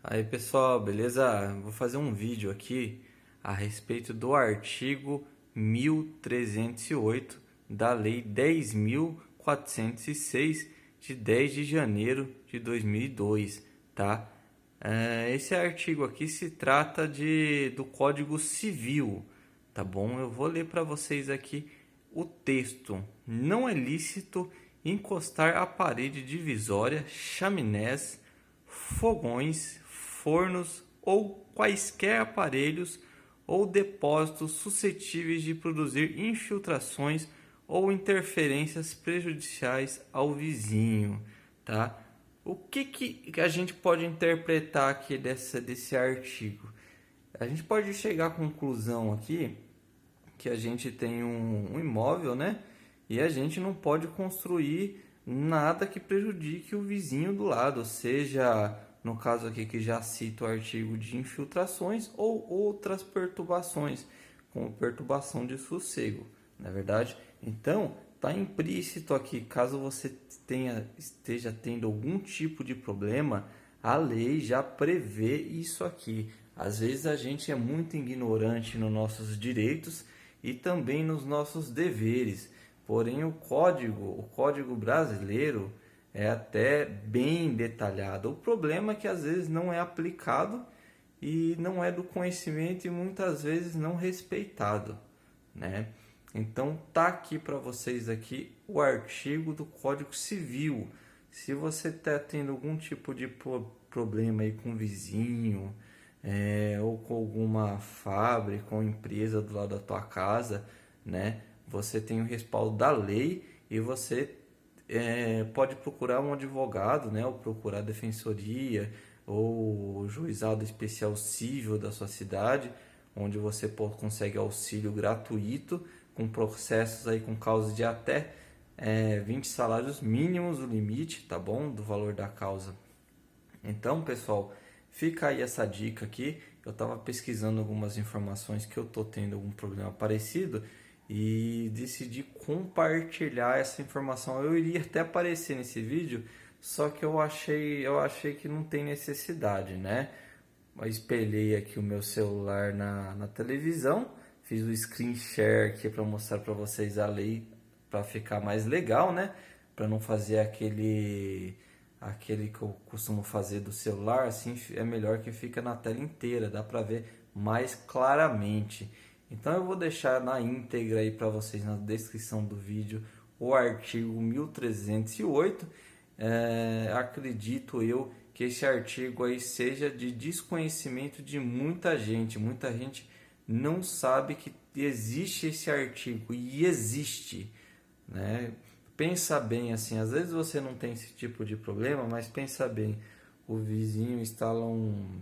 Aí pessoal, beleza? Vou fazer um vídeo aqui a respeito do artigo 1308 da Lei 10.406 de 10 de janeiro de 2002, tá? Esse artigo aqui se trata do Código Civil, tá bom? Eu vou ler para vocês aqui o texto. Não é lícito encostar a parede divisória, chaminés, fogões, fornos ou quaisquer aparelhos ou depósitos suscetíveis de produzir infiltrações ou interferências prejudiciais ao vizinho, tá? O que a gente pode interpretar aqui desse artigo? A gente pode chegar à conclusão aqui que a gente tem um imóvel, né? E a gente não pode construir nada que prejudique o vizinho do lado, seja no caso aqui que já cito o artigo de infiltrações ou outras perturbações, como perturbação de sossego, não é verdade? Então, está implícito aqui, caso você esteja tendo algum tipo de problema, a lei já prevê isso aqui. Às vezes a gente é muito ignorante nos nossos direitos e também nos nossos deveres. Porém, o código brasileiro é até bem detalhado. O problema é que às vezes não é aplicado e não é do conhecimento e muitas vezes não respeitado, né? Então tá aqui para vocês aqui o artigo do Código Civil. Se você está tendo algum tipo de problema aí com o vizinho, ou com alguma fábrica ou empresa do lado da tua casa, né? Você tem o respaldo da lei e você pode procurar um advogado, né? Ou procurar a defensoria ou o juizado especial civil da sua cidade, onde você consegue auxílio gratuito com processos aí com causas de até 20 salários mínimos, o limite, tá bom? Do valor da causa. Então, pessoal, fica aí essa dica aqui. Eu estava pesquisando algumas informações que eu estou tendo algum problema parecido e decidi compartilhar essa informação. Eu iria até aparecer nesse vídeo, só que eu achei que não tem necessidade, né? Eu espelhei aqui o meu celular na televisão, fiz o screen share aqui para mostrar para vocês a lei para ficar mais legal, né? Para não fazer aquele que eu costumo fazer do celular, assim é melhor que fica na tela inteira, dá para ver mais claramente. Então eu vou deixar na íntegra aí para vocês na descrição do vídeo o artigo 1308. Acredito eu que esse artigo aí seja de desconhecimento de muita gente. Muita gente não sabe que existe esse artigo e existe, né? Pensa bem assim, às vezes você não tem esse tipo de problema, mas pensa bem, o vizinho instala um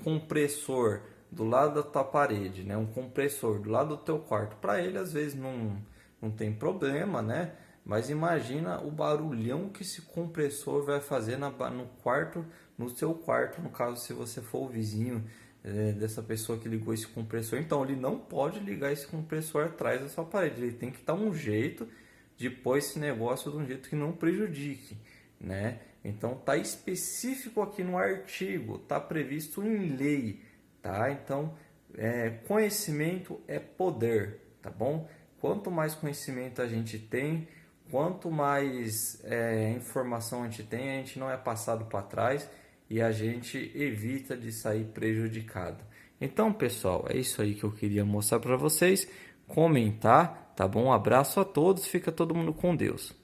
compressor do lado da tua parede, né? Um compressor do lado do teu quarto. Para ele às vezes não tem problema, né? Mas imagina o barulhão que esse compressor vai fazer no quarto, no seu quarto, no caso se você for o vizinho dessa pessoa que ligou esse compressor. Então ele não pode ligar esse compressor atrás da sua parede. Ele tem que dar um jeito de pôr esse negócio de um jeito que não prejudique, né? Então tá específico aqui no artigo, tá previsto em lei, tá? Então conhecimento é poder, tá bom? Quanto mais conhecimento a gente tem, quanto mais informação a gente não é passado para trás e a gente evita de sair prejudicado. Então, pessoal, é isso aí que eu queria mostrar para vocês, comentar, tá bom? Um abraço a todos, fica todo mundo com Deus.